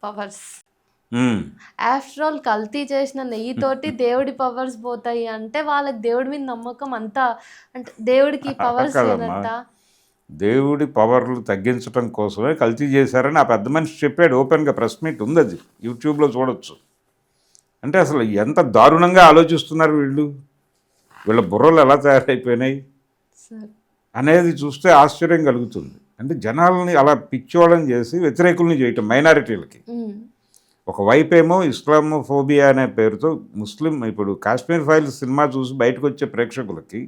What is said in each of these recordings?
Powers. ఉమ్, after all కల్తీ చేసిన నెయ్యితోటి దేవుడి పవర్స్ పోతాయి అంటే వాళ్ళకి దేవుడి మీద నమ్మకం అంతా, అంటే దేవుడికి అలా పవర్స్ కాదమ్మా. లేనంట. దేవుడి పవర్లు తగ్గించడం కోసమే కల్తీ చేశారని ఆ పెద్ద మనిషి చెప్పాడు ఓపెన్గా. ప్రెస్ మీట్ ఉంది, అది యూట్యూబ్లో చూడొచ్చు. అంటే అసలు ఎంత దారుణంగా ఆలోచిస్తున్నారు వీళ్ళు, వీళ్ళ బుర్రలు ఎలా తయారైపోయినాయి సార్. అనేది చూస్తే ఆశ్చర్యం కలుగుతుంది. అంటే జనాలని అలా పిచ్చోళ్ళని చేసి వ్యతిరేకుల్ని చేయటం మైనారిటీలకి. ఒకవైపు ఏమో ఇస్లామోఫోబియా అనే పేరుతో ముస్లిం, ఇప్పుడు కాశ్మీర్ ఫైల్స్ సినిమా చూసి బయటకు వచ్చే ప్రేక్షకులకి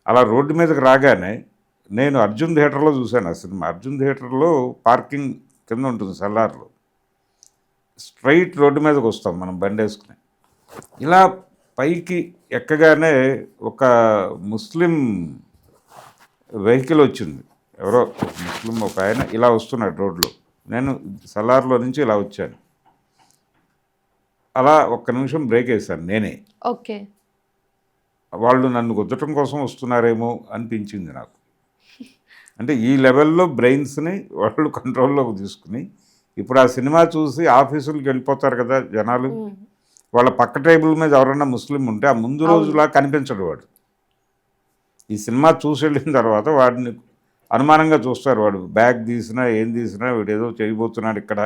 అలా రోడ్డు మీదకి రాగానే, నేను అర్జున్ థియేటర్లో చూశాను ఆ సినిమా. అర్జున్ థియేటర్లో పార్కింగ్ కింద ఉంటుంది సెల్లార్లో. స్ట్రైట్ రోడ్డు మీదకి వస్తాం మనం బండి వేసుకుని. ఇలా పైకి ఎక్కగానే ఒక ముస్లిం వెహికల్ వచ్చింది. ఎవరో ముస్లిం ఒక ఆయన ఇలా వస్తున్నాడు రోడ్లో. నేను సలార్లో నుంచి ఇలా వచ్చాను. అలా ఒక్క నిమిషం బ్రేక్ వేశాను నేనే. ఓకే. వాళ్ళు నన్ను గుద్దటం కోసం వస్తున్నారేమో అనిపించింది నాకు. అంటే ఈ లెవెల్లో బ్రెయిన్స్ని వాళ్ళు కంట్రోల్లోకి తీసుకుని, ఇప్పుడు ఆ సినిమా చూసి ఆఫీసులకు వెళ్ళిపోతారు కదా జనాలు, వాళ్ళ పక్క టేబుల్ మీద ఎవరన్నా ముస్లిం ఉంటే ఆ ముందు రోజులా కనిపించడు వాడు. ఈ సినిమా చూసి వెళ్ళిన తర్వాత వాడిని అనుమానంగా చూస్తారు. వాడు బ్యాగ్ తీసినా ఏం తీసినా వీడు ఏదో చేయబోతున్నాడు ఇక్కడ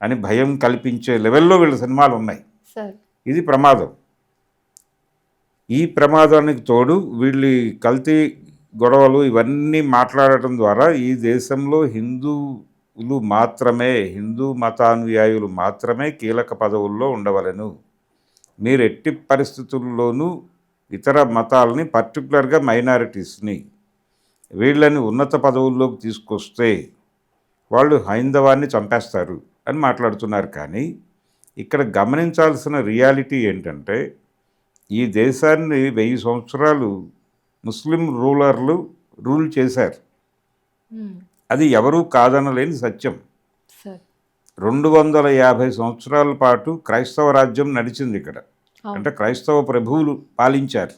అని భయం కల్పించే లెవెల్లో వీళ్ళ సినిమాలు ఉన్నాయి. ఇది ప్రమాదం. ఈ ప్రమాదానికి తోడు వీళ్ళు కల్తీ గొడవలు ఇవన్నీ మాట్లాడటం ద్వారా ఈ దేశంలో హిందువులు మాత్రమే, హిందూ మతానుయాయులు మాత్రమే కీలక పదవుల్లో ఉండవలెను. మీరు ఎట్టి పరిస్థితుల్లోనూ ఇతర మతాలని, పర్టికులర్గా మైనారిటీస్ని, వీళ్ళని ఉన్నత పదవుల్లోకి తీసుకొస్తే వాళ్ళు హైందవాన్ని చంపేస్తారు అని మాట్లాడుతున్నారు. కానీ ఇక్కడ గమనించాల్సిన రియాలిటీ ఏంటంటే, ఈ దేశాన్ని 1000 సంవత్సరాలు ముస్లిం రూలర్లు రూల్ చేశారు. అది ఎవరూ కాదనలేని సత్యం. 250 సంవత్సరాల పాటు క్రైస్తవ రాజ్యం నడిచింది ఇక్కడ. అంటే క్రైస్తవ ప్రభువులు పాలించారు.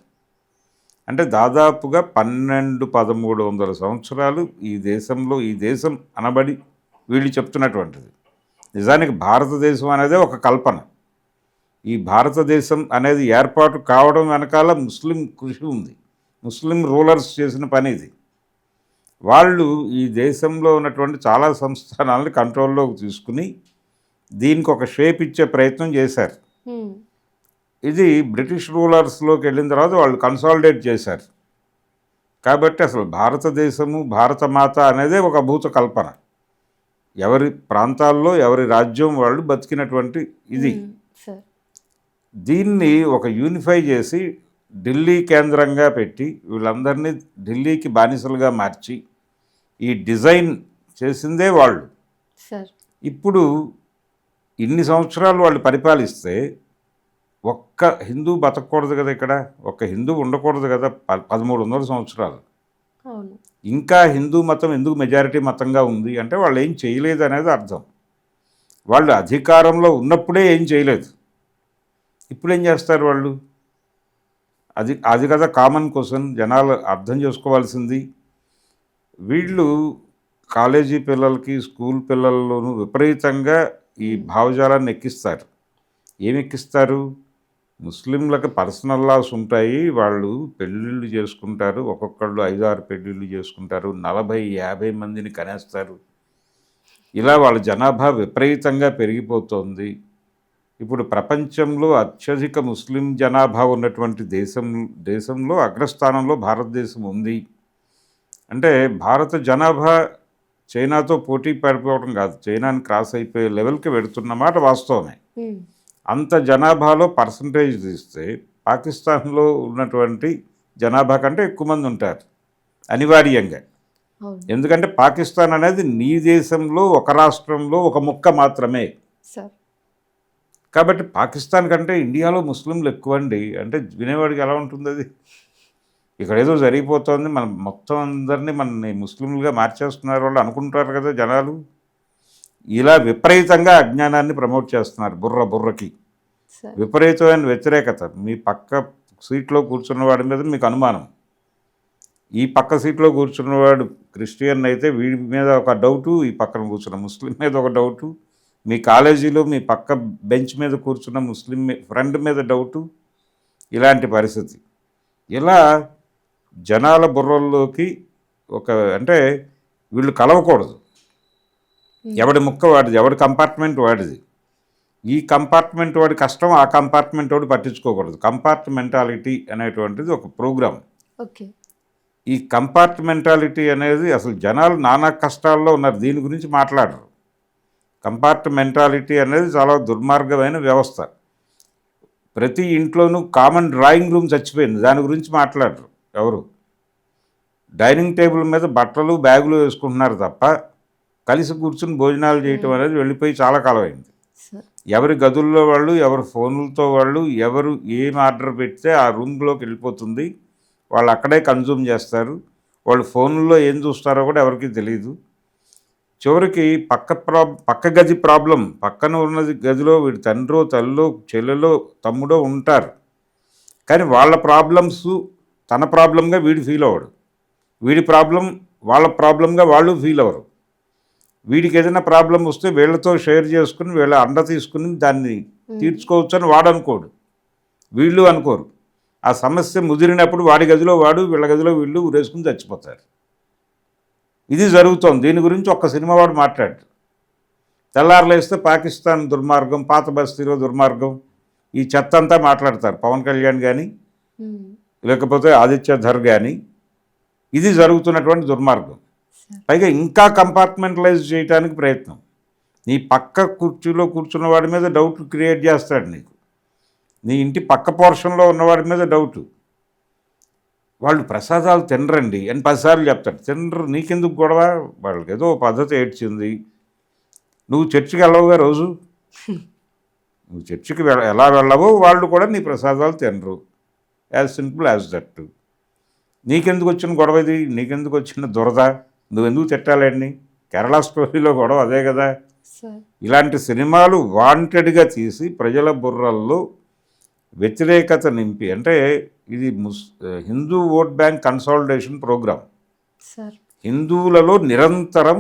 అంటే దాదాపుగా 1200-1300 సంవత్సరాలు ఈ దేశంలో, ఈ దేశం అనబడి వీళ్ళు చెప్తున్నటువంటిది. నిజానికి భారతదేశం అనేదే ఒక కల్పన. ఈ భారతదేశం అనేది ఏర్పాటు కావడం వెనకాల ముస్లిం కృషి ఉంది. ముస్లిం రూలర్స్ చేసిన పని ఇది. వాళ్ళు ఈ దేశంలో ఉన్నటువంటి చాలా సంస్థానాలని కంట్రోల్లోకి తీసుకుని దీనికి ఒక షేప్ ఇచ్చే ప్రయత్నం చేశారు. ఇది బ్రిటిష్ రూలర్స్లోకి వెళ్ళిన తర్వాత వాళ్ళు కన్సాలిడేట్ చేశారు. కాబట్టి అసలు భారతదేశము, భారతమాత అనేదే ఒక భూత కల్పన. ఎవరి ప్రాంతాల్లో ఎవరి రాజ్యం వాళ్ళు బతికినటువంటి ఇది. దీన్ని ఒక యూనిఫై చేసి ఢిల్లీ కేంద్రంగా పెట్టి వీళ్ళందరినీ ఢిల్లీకి బానిసలుగా మార్చి ఈ డిజైన్ చేసిందే వాళ్ళు. ఇప్పుడు ఇన్ని సంవత్సరాలు వాళ్ళు పరిపాలిస్తే ఒక్క హిందూ బతకూడదు కదా ఇక్కడ, ఒక్క హిందూ ఉండకూడదు కదా 1300 సంవత్సరాలు. ఇంకా హిందూ మతం ఎందుకు మెజారిటీ మతంగా ఉంది అంటే వాళ్ళు ఏం చేయలేదు అనేది అర్థం. వాళ్ళు అధికారంలో ఉన్నప్పుడే ఏం చేయలేదు, ఇప్పుడు ఏం చేస్తారు వాళ్ళు? అది కదా కామన్ క్వశ్చన్ జనాలు అర్థం చేసుకోవాల్సింది. వీళ్ళు కాలేజీ పిల్లలకి, స్కూల్ పిల్లల్లోనూ విపరీతంగా ఈ భావజాలాన్ని ఎక్కిస్తారు. ఏమి ఎక్కిస్తారు? ముస్లింలకు పర్సనల్ లాస్ ఉంటాయి, వాళ్ళు పెళ్ళిళ్ళు చేసుకుంటారు, ఒక్కొక్కళ్ళు 5-6 పెళ్ళిళ్ళు చేసుకుంటారు, 40-50 మందిని కనేస్తారు. ఇలా వాళ్ళ జనాభా విపరీతంగా పెరిగిపోతుంది. ఇప్పుడు ప్రపంచంలో అత్యధిక ముస్లిం జనాభా ఉన్నటువంటి దేశంలో అగ్రస్థానంలో భారతదేశం ఉంది. అంటే భారత జనాభా చైనాతో పోటీ పడిపోవడం కాదు, చైనాని క్రాస్ అయిపోయే లెవెల్కి వెళుతున్నమాట వాస్తవమే. అంత జనాభాలో పర్సంటేజ్ తీస్తే పాకిస్తాన్లో ఉన్నటువంటి జనాభా కంటే ఎక్కువ మంది ఉంటారు అనివార్యంగా. ఎందుకంటే పాకిస్తాన్ అనేది నీ దేశంలో ఒక రాష్ట్రంలో ఒక ముక్క మాత్రమే. కాబట్టి పాకిస్తాన్ కంటే ఇండియాలో ముస్లింలు ఎక్కువ అండి అంటే వినేవాడికి ఎలా ఉంటుంది? అది ఇక్కడ ఏదో జరిగిపోతుంది, మనం మొత్తం అందరినీ మనని ముస్లింలుగా మార్చేస్తున్నారు వాళ్ళు అనుకుంటారు కదా జనాలు. ఇలా విపరీతంగా అజ్ఞానాన్ని ప్రమోట్ చేస్తున్నారు. బుర్రకి విపరీతమైన వ్యతిరేకత. మీ పక్క సీట్లో కూర్చున్నవాడి మీద మీకు అనుమానం, ఈ పక్క సీట్లో కూర్చున్నవాడు క్రిస్టియన్ అయితే వీడి మీద ఒక డౌటు, ఈ పక్కన కూర్చున్న ముస్లిం మీద ఒక డౌటు, మీ కాలేజీలో మీ పక్క బెంచ్ మీద కూర్చున్న ముస్లిం ఫ్రెండ్ మీద డౌటు, ఇలాంటి పరిస్థితి. ఇలా జనాల బుర్రల్లోకి అంటే వీళ్ళు కలవకూడదు. ఎవడి ముక్క వాడిది, ఎవడి కంపార్ట్మెంట్ వాడిది. ఈ కంపార్ట్మెంట్ వాడి కష్టం ఆ కంపార్ట్మెంట్ వాడు పట్టించుకోకూడదు. కంపార్ట్మెంటాలిటీ అనేటువంటిది ఒక ప్రోగ్రామ్. ఓకే. ఈ కంపార్ట్మెంటాలిటీ అనేది అసలు జనాలు నానా కష్టాల్లో ఉన్నారు, దీని గురించి మాట్లాడరు. కంపార్ట్మెంటాలిటీ అనేది చాలా దుర్మార్గమైన వ్యవస్థ. ప్రతి ఇంట్లోనూ కామన్ డ్రాయింగ్ రూమ్ చచ్చిపోయింది, దాని గురించి మాట్లాడరు ఎవరు. డైనింగ్ టేబుల్ మీద బట్టలు బ్యాగులు వేసుకుంటున్నారు తప్ప కలిసి కూర్చుని భోజనాలు చేయటం అనేది వెళ్ళిపోయి చాలా కాలం అయింది. ఎవరి గదుల్లో వాళ్ళు, ఎవరి ఫోన్లతో వాళ్ళు, ఎవరు ఏం ఆర్డర్ పెడితే ఆ రూమ్లోకి వెళ్ళిపోతుంది, వాళ్ళు అక్కడే కన్జ్యూమ్ చేస్తారు. వాళ్ళు ఫోన్లో ఏం చూస్తారో కూడా ఎవరికి తెలియదు. చివరికి పక్క గది ప్రాబ్లం, పక్కన ఉన్నది గదిలో వీడి తండ్రో తల్లో చెల్లెలో తమ్ముడో ఉంటారు, కానీ వాళ్ళ ప్రాబ్లమ్స్ తన ప్రాబ్లంగా వీడు ఫీల్ అవ్వడు, వీడి ప్రాబ్లం వాళ్ళ ప్రాబ్లంగా వాళ్ళు ఫీల్ అవ్వరు. వీడికి ఏదైనా ప్రాబ్లం వస్తే వీళ్ళతో షేర్ చేసుకుని వీళ్ళ అండ తీసుకుని దాన్ని తీర్చుకోవచ్చు అని వాడు అనుకోడు, వీళ్ళు అనుకోరు. ఆ సమస్య ముదిరినప్పుడు వాడి గదిలో వాడు, వీళ్ళ గదిలో వీళ్ళు ఊరేసుకుని చచ్చిపోతారు. ఇది జరుగుతోంది. దీని గురించి ఒక్క సినిమా వాడు మాట్లాడు. తెల్లారులేస్తే పాకిస్తాన్ దుర్మార్గం, పాత బస్తీలో దుర్మార్గం, ఈ చెత్త అంతా మాట్లాడతారు పవన్ కళ్యాణ్ కానీ లేకపోతే ఆదిత్య ధర్ కానీ. ఇది జరుగుతున్నటువంటి దుర్మార్గం. పైగా ఇంకా కంపార్ట్మెంటలైజ్ చేయడానికి ప్రయత్నం. నీ పక్క కుర్చీలో కూర్చున్న వాడి మీద డౌట్ క్రియేట్ చేస్తాడు నీకు, నీ ఇంటి పక్క పోర్షన్లో ఉన్నవాడి మీద డౌటు. వాళ్ళు ప్రసాదాలు తినరండి అని 10 సార్లు చెప్తాడు. తినరు, నీకెందుకు గొడవ, వాళ్ళకి ఏదో పద్ధతి ఏడ్చింది. నువ్వు చర్చికి వెళ్ళవుగా రోజు, నువ్వు చర్చికి ఎలా వెళ్ళవో వాళ్ళు కూడా నీ ప్రసాదాలు తినరు. As simple as that. నీకెందుకు వచ్చిన గొడవ ఇది, నీకెందుకు వచ్చిన దురద, నువ్వెందుకు తిట్టాలండి? కేరళ స్టోరీలో గొడవ అదే కదా. ఇలాంటి సినిమాలు వాంటెడ్గా తీసి ప్రజల బుర్రల్లో వ్యతిరేకత నింపి, అంటే ఇది Hindu vote bank consolidation programme. హిందువులలో నిరంతరం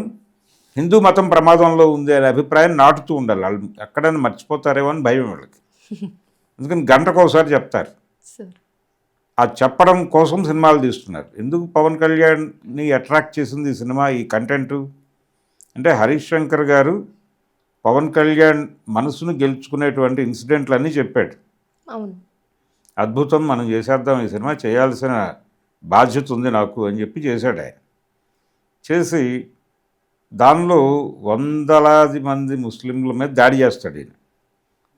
హిందూ మతం ప్రమాదంలో ఉంది అనే అభిప్రాయం నాటుతూ ఉండాలి. వాళ్ళు ఎక్కడైనా మర్చిపోతారేమో అని భయం వాళ్ళకి. అందుకని గంటకు ఒకసారి చెప్తారు. ఆ చెప్పడం కోసం సినిమాలు తీస్తున్నారు. ఎందుకు పవన్ కళ్యాణ్ని అట్రాక్ట్ చేసింది ఈ సినిమా, ఈ కంటెంటు అంటే హరీష్ శంకర్ గారు పవన్ కళ్యాణ్ మనసును గెలుచుకునేటువంటి ఇన్సిడెంట్లన్నీ చెప్పాడు. అద్భుతం, మనం చేసేద్దాం, ఈ సినిమా చేయాల్సిన బాధ్యత ఉంది నాకు అని చెప్పి చేశాడు ఆయన. చేసి దానిలో వందలాది మంది ముస్లింల మీద దాడి చేస్తాడు ఈయన.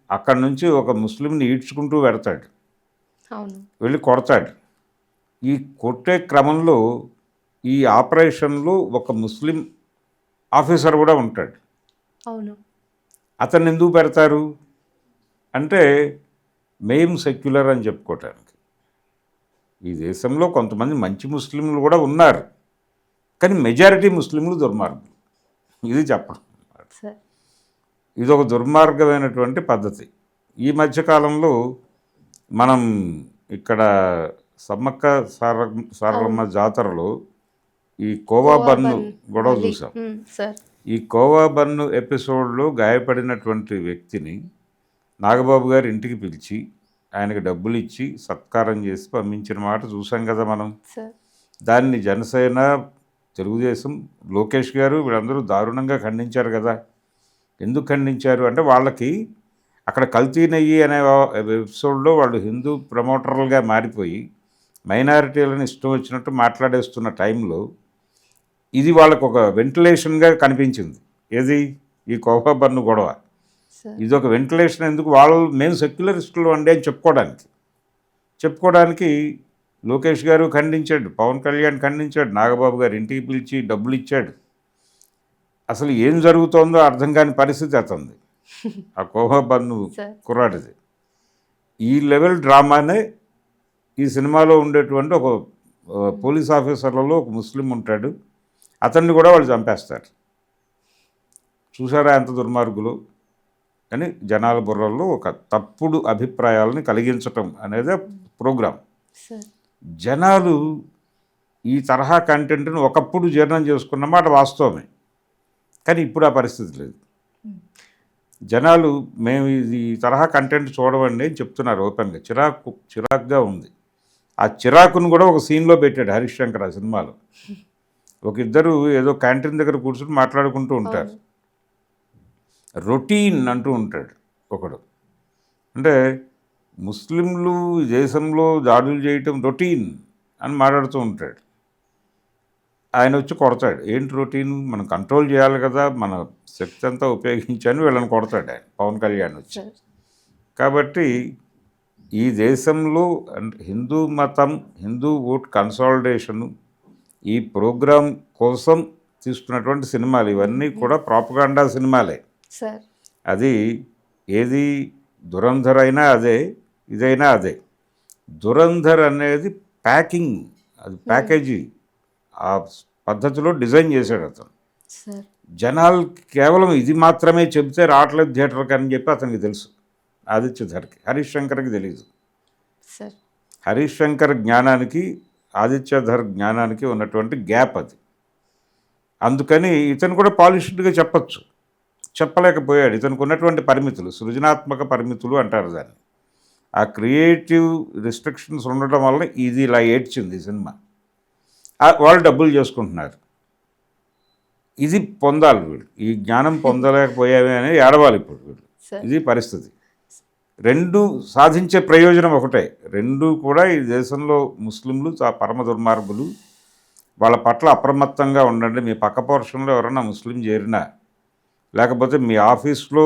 అక్కడి నుంచి ఒక ముస్లింని ఈడ్చుకుంటూ పెడతాడు, వెళ్ళి కొడతాడు. ఈ కొట్టే క్రమంలో ఈ ఆపరేషన్లో ఒక ముస్లిం ఆఫీసర్ కూడా ఉంటాడు. అతన్ని ఎందుకు పెడతారు అంటే మేం సెక్యులర్ అని చెప్పుకోవటానికి. ఈ దేశంలో కొంతమంది మంచి ముస్లింలు కూడా ఉన్నారు, కానీ మెజారిటీ ముస్లింలు దుర్మార్గులు. ఇది చెప్పడం, ఇది ఒక దుర్మార్గమైనటువంటి పద్ధతి. ఈ మధ్యకాలంలో మనం ఇక్కడ సమ్మక్క సారలమ్మ జాతరలో ఈ కోవా బన్ను గొడవ చూసాం. ఈ కోవా బన్ను ఎపిసోడ్లో గాయపడినటువంటి వ్యక్తిని నాగబాబు గారు ఇంటికి పిలిచి ఆయనకి డబ్బులు ఇచ్చి సత్కారం చేసి పంపించిన మాట చూసాం కదా మనం. దాన్ని జనసేన, తెలుగుదేశం, లోకేష్ గారు వీళ్ళందరూ దారుణంగా ఖండించారు కదా. ఎందుకు ఖండించారు అంటే వాళ్ళకి అక్కడ కల్తీ నెయ్యి అనే ఎపిసోడ్లో వాళ్ళు హిందూ ప్రమోటర్లుగా మారిపోయి మైనారిటీలను ఇష్టం వచ్చినట్టు మాట్లాడేస్తున్న టైంలో ఇది వాళ్ళకు ఒక వెంటిలేషన్గా కనిపించింది. ఏది, ఈ కోవా బన్ను గొడవ. ఇది ఒక వెంటిలేషన్. ఎందుకు, వాళ్ళు మేము సెక్యులరిస్టులు అండి అని చెప్పుకోవడానికి లోకేష్ గారు ఖండించాడు, పవన్ కళ్యాణ్ ఖండించాడు, నాగబాబు గారు ఇంటికి పిలిచి డబ్బులు ఇచ్చాడు. అసలు ఏం జరుగుతోందో అర్థం కాని పరిస్థితి అతనిది, ఆ కోవా బన్ను కుర్రాడిది. ఈ లెవెల్ డ్రామానే ఈ సినిమాలో ఉండేటువంటి ఒక పోలీస్ ఆఫీసర్లలో ఒక ముస్లిం ఉంటాడు, అతన్ని కూడా వాళ్ళు చంపేస్తారు. చూసారా ఎంత దుర్మార్గులు అని జనాల బుర్రల్లో ఒక తప్పుడు అభిప్రాయాలని కలిగించటం అనేది ప్రోగ్రాం. జనాలు ఈ తరహా కంటెంట్ను ఒకప్పుడు జీర్ణం చేసుకున్న మాట వాస్తవమే, కానీ ఇప్పుడు ఆ పరిస్థితి లేదు. జనాలు మేము ఇది ఈ తరహా కంటెంట్ చూడమండి అని చెప్తున్నారు ఓపెన్గా. చిరాకుగా ఉంది. ఆ చిరాకును కూడా ఒక సీన్లో పెట్టాడు హరీష్ శంకర్ ఆ సినిమాలో. ఒక ఇద్దరు ఏదో క్యాంటీన్ దగ్గర కూర్చొని మాట్లాడుకుంటూ ఉంటారు. రొటీన్ అంటూ ఉంటాడు ఒకడు. అంటే ముస్లింలు ఈ దేశంలో దాడులు చేయటం రొటీన్ అని మాట్లాడుతూ ఉంటాడు. ఆయన వచ్చి కొడతాడు. ఏంటి రొటీన్, మనం కంట్రోల్ చేయాలి కదా, మన శక్తి అంతా ఉపయోగించని వీళ్ళని కొడతాడు ఆయన, పవన్ కళ్యాణ్ వచ్చి. కాబట్టి ఈ దేశంలో హిందూ మతం, హిందూ ఓట్ కన్సాలిడేషను, ఈ ప్రోగ్రాం కోసం తీసుకున్నటువంటి సినిమాలు ఇవన్నీ కూడా ప్రాపగాండా సినిమాలే. అది ఏది దురంధర్ అయినా అదే, ఇదైనా అదే. దురంధర్ అనేది ప్యాకింగ్, అది ప్యాకేజీ ఆ పద్ధతిలో డిజైన్ చేశాడు అతను. జనాలు కేవలం ఇది మాత్రమే చెబితే రావట్లేదు థియేటర్కి అని చెప్పి అతనికి తెలుసు. ఆదిత్యధర్కి, హరీష్ శంకర్కి తెలియదు. హరీష్ శంకర్ జ్ఞానానికి ఆదిత్యధర్ జ్ఞానానికి ఉన్నటువంటి గ్యాప్ అది. అందుకని ఇతను కూడా పాలిష్డ్గా చెప్పచ్చు, చెప్పలేకపోయాడు. ఇతనికి ఉన్నటువంటి పరిమితులు, సృజనాత్మక పరిమితులు అంటారు దాన్ని. ఆ క్రియేటివ్ రిస్ట్రిక్షన్స్ ఉండడం వల్ల ఇది ఇలా ఏడ్చింది ఈ సినిమా. వాళ్ళు డబ్బులు చేసుకుంటున్నారు. ఇది పొందాలి వీళ్ళు, ఈ జ్ఞానం పొందలేకపోయామే అనేది ఏడవాలి ఇప్పుడు వీళ్ళు. ఇది పరిస్థితి. రెండు సాధించే ప్రయోజనం ఒకటే. రెండు కూడా ఈ దేశంలో ముస్లింలు పరమ దుర్మార్గులు, వాళ్ళ పట్ల అప్రమత్తంగా ఉండండి. మీ పక్క పోర్షన్లో ఎవరైనా ముస్లిం చేరినా, లేకపోతే మీ ఆఫీస్లో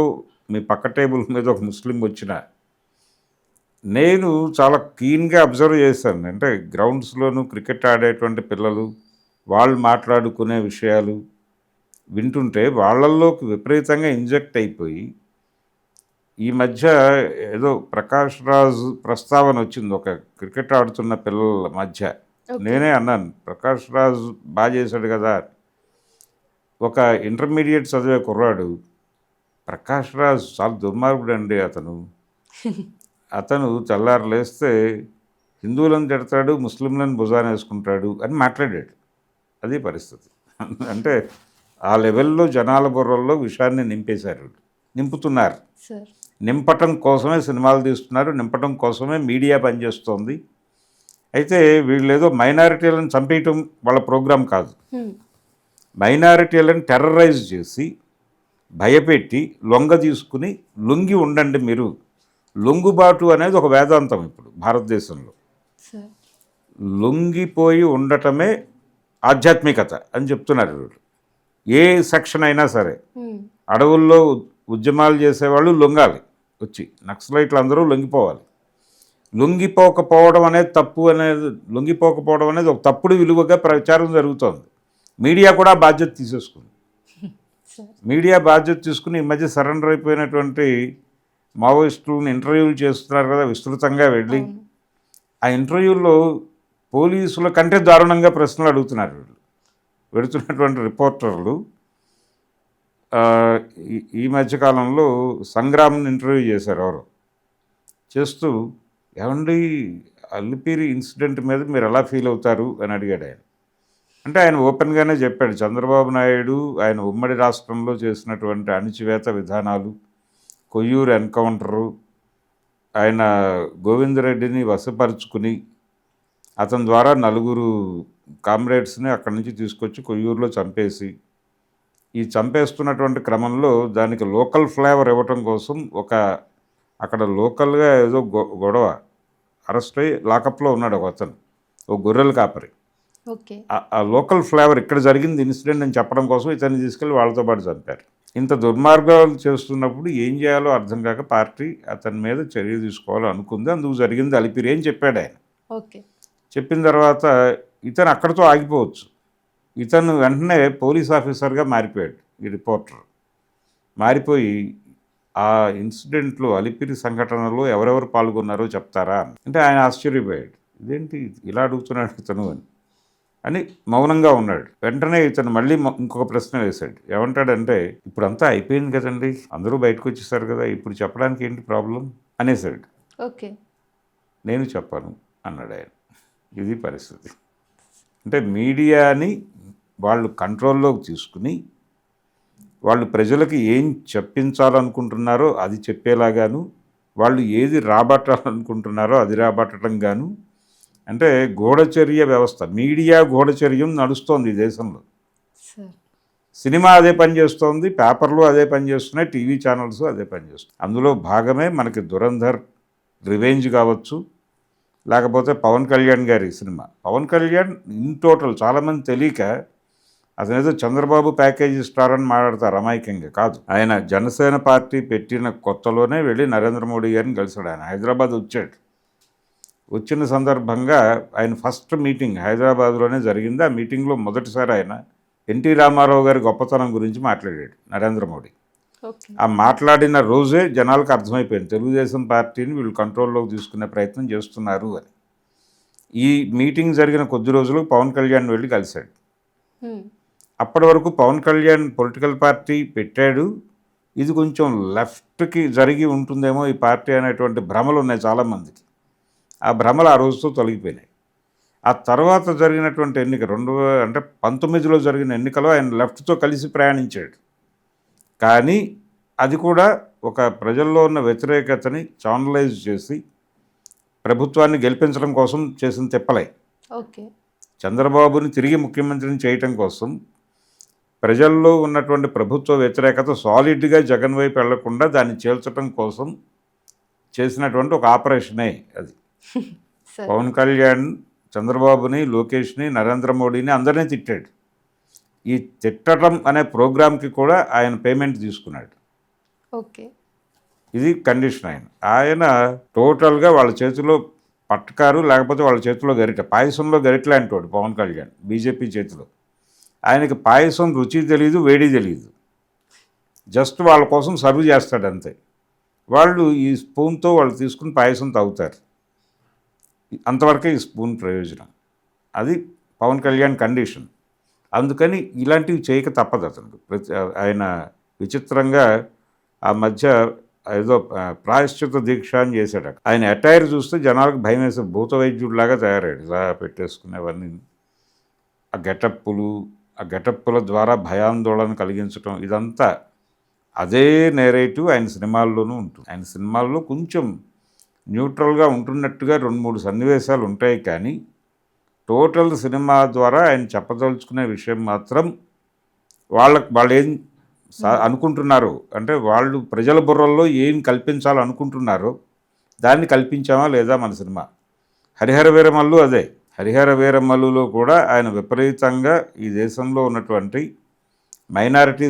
మీ పక్క టేబుల్ మీద ఒక ముస్లిం వచ్చినా, నేను చాలా క్లీన్గా అబ్జర్వ్ చేశాను. అంటే గ్రౌండ్స్లోనూ క్రికెట్ ఆడేటువంటి పిల్లలు వాళ్ళు మాట్లాడుకునే విషయాలు వింటుంటే వాళ్ళల్లోకి విపరీతంగా ఇంజెక్ట్ అయిపోయి, ఈ మధ్య ఏదో ప్రకాష్ రాజ్ ప్రస్తావన వచ్చింది ఒక క్రికెట్ ఆడుతున్న పిల్లల మధ్య. నేనే అన్నాను, ప్రకాష్ రాజ్ బాగా చేశాడు కదా. ఒక ఇంటర్మీడియట్ చదివే కుర్రాడు, ప్రకాష్ రాజ్ చాలా దుర్మార్గుడు అండి అతను తెల్లారు లేస్తే హిందువులను తిడతాడు, ముస్లింలను భుజాన వేసుకుంటాడు అని మాట్లాడాడు. అది పరిస్థితి. అంటే ఆ లెవెల్లో జనాల బుర్రల్లో విషయాన్ని నింపుతున్నారు. నింపటం కోసమే సినిమాలు తీస్తున్నారు, నింపటం కోసమే మీడియా పనిచేస్తోంది. అయితే వీళ్ళు ఏదో మైనారిటీలను చంపేయటం వాళ్ళ ప్రోగ్రాం కాదు. మైనారిటీలను టెర్రరైజ్ చేసి భయపెట్టి లొంగ తీసుకుని లొంగి ఉండండి మీరు. లొంగుబాటు అనేది ఒక వేదాంతం ఇప్పుడు భారతదేశంలో. లొంగిపోయి ఉండటమే ఆధ్యాత్మికత అని చెప్తున్నారు వీళ్ళు. ఏ సెక్షన్ అయినా సరే, అడవుల్లో ఉద్యమాలు చేసేవాళ్ళు లొంగాలి, వచ్చి నక్సలైట్లు అందరూ లొంగిపోవాలి. లొంగిపోకపోవడం అనేది తప్పు అనేది, లొంగిపోకపోవడం అనేది ఒక తప్పుడు విలువగా ప్రచారం జరుగుతోంది. మీడియా కూడా బాధ్యత తీసేసుకుంది. మీడియా బాధ్యత తీసుకుని ఈ మధ్య సరెండర్ అయిపోయినటువంటి మావోయిస్టులను ఇంటర్వ్యూలు చేస్తున్నారు కదా విస్తృతంగా వెళ్ళి. ఆ ఇంటర్వ్యూల్లో పోలీసుల కంటే దారుణంగా ప్రశ్నలు అడుగుతున్నారు వీళ్ళు. వెళుతున్నటువంటి రిపోర్టర్లు ఈ మధ్యకాలంలో సంగ్రామ్ని ఇంటర్వ్యూ చేశారు. ఎవరు చేస్తూ, ఏమండి అల్లిపిరి ఇన్సిడెంట్ మీద మీరు ఎలా ఫీల్ అవుతారు అని అడిగాడు ఆయన. అంటే ఆయన ఓపెన్గానే చెప్పాడు, చంద్రబాబు నాయుడు ఆయన ఉమ్మడి రాష్ట్రంలో చేసినటువంటి అణిచివేత విధానాలు, కొయ్యూరు ఎన్కౌంటరు, ఆయన గోవిందరెడ్డిని వశపరుచుకుని అతని ద్వారా 4 కామ్రేడ్స్ని అక్కడి నుంచి తీసుకొచ్చి కొయ్యూరులో చంపేసి, ఈ చంపేస్తున్నటువంటి క్రమంలో దానికి లోకల్ ఫ్లేవర్ ఇవ్వటం కోసం అక్కడ లోకల్గా ఏదో గొడవ, అరెస్ట్ అయ్యి లాకప్లో ఉన్నాడు ఒక అతను, ఒక గొర్రెల కాపరి. ఆ లోకల్ ఫ్లేవర్ ఇక్కడ జరిగింది ఇన్సిడెంట్ అని చెప్పడం కోసం ఇతన్ని తీసుకెళ్ళి వాళ్ళతో పాటు చంపారు. ఇంత దుర్మార్గాలు చేస్తున్నప్పుడు ఏం చేయాలో అర్థం కాక పార్టీ అతని మీద చర్య తీసుకోవాలో అనుకుంది. అందుకు జరిగింది అలిపిరి అని చెప్పాడు ఆయన. చెప్పిన తర్వాత ఇతను అక్కడితో ఆగిపోవచ్చు. ఇతను వెంటనే పోలీస్ ఆఫీసర్గా మారిపోయాడు. ఈ రిపోర్టర్ మారిపోయి ఆ ఇన్సిడెంట్లో అలిపిరి సంఘటనలో ఎవరెవరు పాల్గొన్నారో చెప్తారా అంటే ఆయన ఆశ్చర్యపోయాడు. ఇదేంటి ఇలా అడుగుతున్నాడు ఇతను అని మౌనంగా ఉన్నాడు. వెంటనే ఇతను మళ్ళీ ఇంకొక ప్రశ్న వేశాడు. ఏమంటాడంటే, ఇప్పుడు అంతా అయిపోయింది కదండి, అందరూ బయటకు వచ్చేసారు కదా, ఇప్పుడు చెప్పడానికి ఏంటి ప్రాబ్లం అనేసాడు. నేను చెప్పాను అన్నాడు ఆయన. ఇది పరిస్థితి. అంటే మీడియాని వాళ్ళు కంట్రోల్లోకి తీసుకుని వాళ్ళు ప్రజలకి ఏం చెప్పించాలనుకుంటున్నారో అది చెప్పేలాగాను, వాళ్ళు ఏది రాబట్టాలనుకుంటున్నారో అది రాబట్టడం గాను, అంటే గూఢచర్య వ్యవస్థ, మీడియా గూఢచర్యం నడుస్తోంది ఈ దేశంలో. సార్. సినిమా అదే పని చేస్తోంది, పేపర్లు అదే పని చేస్తున్నాయి, టీవీ ఛానల్స్ అదే పని చేస్తున్నాయి. అందులో భాగమే మనకి దురంధర్ రివెంజ్ కావచ్చు, లేకపోతే పవన్ కళ్యాణ్ గారి సినిమా. పవన్ కళ్యాణ్ ఇన్ టోటల్ చాలామంది తెలియక అతను ఏదో చంద్రబాబు ప్యాకేజీ స్టార్ అని మాట్లాడతారు, అమాయకంగా కాదు. ఆయన జనసేన పార్టీ పెట్టిన కొత్తలోనే వెళ్ళి నరేంద్ర మోడీ గారిని కలిసాడు. ఆయన హైదరాబాద్ వచ్చాడు. వచ్చిన సందర్భంగా ఆయన ఫస్ట్ మీటింగ్ హైదరాబాద్లోనే జరిగింది. ఆ మీటింగ్లో మొదటిసారి ఆయన ఎన్టీ రామారావు గారి గొప్పతనం గురించి మాట్లాడాడు నరేంద్ర మోడీ. ఆ మాట్లాడిన రోజే జనాలకు అర్థమైపోయింది తెలుగుదేశం పార్టీని వీళ్ళు కంట్రోల్లోకి తీసుకునే ప్రయత్నం చేస్తున్నారు అని. ఈ మీటింగ్ జరిగిన కొద్ది రోజులకు పవన్ కళ్యాణ్ వెళ్ళి కలిశాడు. అప్పటి వరకు పవన్ కళ్యాణ్ పొలిటికల్ పార్టీ పెట్టాడు, ఇది కొంచెం లెఫ్ట్కి జరిగి ఉంటుందేమో ఈ పార్టీ అనేటువంటి భ్రమలు ఉన్నాయి చాలామందికి. ఆ భ్రమలు ఆ రోజుతో తొలగిపోయినాయి. ఆ తర్వాత జరిగినటువంటి ఎన్నిక 2019లో జరిగిన ఎన్నికలో ఆయన లెఫ్ట్తో కలిసి ప్రయాణించాడు. కానీ అది కూడా ఒక ప్రజల్లో ఉన్న వ్యతిరేకతని ఛానలైజ్ చేసి ప్రభుత్వాన్ని గెలిపించడం కోసం చేసిన తిప్పలే. ఓకే. చంద్రబాబుని తిరిగి ముఖ్యమంత్రిని చేయటం కోసం ప్రజల్లో ఉన్నటువంటి ప్రభుత్వ వ్యతిరేకత సాలిడ్గా జగన్ వైపు వెళ్లకుండా దాన్ని చేల్చడం కోసం చేసినటువంటి ఒక ఆపరేషనే అది. పవన్ కళ్యాణ్ చంద్రబాబుని, లోకేష్ని, నరేంద్ర మోడీని అందరినీ తిట్టాడు. ఈ తిట్టడం అనే ప్రోగ్రాంకి కూడా ఆయన పేమెంట్ తీసుకున్నాడు. ఓకే. ఇది కండిషన్. ఆయన టోటల్గా వాళ్ళ చేతిలో పట్టకారు, లేకపోతే వాళ్ళ చేతిలో గరిట, పాయసంలో గరిటలే అంటాడు పవన్ కళ్యాణ్ బీజేపీ చేతిలో. ఆయనకి పాయసం రుచి తెలియదు, వేడి తెలియదు, జస్ట్ వాళ్ళ కోసం సర్వ్ చేస్తాడు అంతే. వాళ్ళు ఈ స్పూన్తో వాళ్ళు తీసుకుని పాయసం తాగుతారు, అంతవరకే ఈ స్పూన్ ప్రయోజనం. అది పవన్ కళ్యాణ్ కండిషన్. అందుకని ఇలాంటివి చేయక తప్పదు అతనికి. ఆయన విచిత్రంగా ఆ మధ్య ఏదో ప్రాయశ్చిత దీక్ష అని చేశాడు. ఆయన అటైర్ చూస్తే జనాలకు భయం వేసే భూత వైద్యుడిలాగా తయారయ్యాడు, ఇలా పెట్టేసుకునేవన్నీ. ఆ గెటప్పుల ద్వారా భయాందోళన కలిగించడం, ఇదంతా అదే నేరేటివ్ ఆయన సినిమాల్లోనూ ఉంటుంది. ఆయన సినిమాల్లో కొంచెం న్యూట్రల్గా ఉంటున్నట్టుగా 2-3 సన్నివేశాలు ఉంటాయి, కానీ టోటల్ సినిమా ద్వారా ఆయన చెప్పదలుచుకునే విషయం మాత్రం వాళ్ళు ఏం అనుకుంటున్నారు అంటే, వాళ్ళు ప్రజల బుర్రల్లో ఏం కల్పించాలనుకుంటున్నారో దాన్ని కల్పించామా లేదా మన సినిమా. హరిహర వీరమల్లు అదే. హరిహర వీరమల్లులో కూడా ఆయన విపరీతంగా ఈ దేశంలో ఉన్నటువంటి మైనారిటీ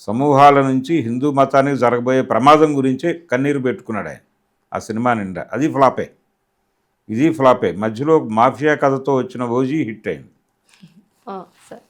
సమూహాల నుంచి హిందూ మతానికి జరగబోయే ప్రమాదం గురించే కన్నీరు పెట్టుకున్నాడు ఆయన ఆ సినిమా నిండా. అది ఫ్లాపే, ఇది ఫ్లాపే. మధ్యలో మాఫియా కథతో వచ్చిన ఓజీ హిట్ అయింది. సార్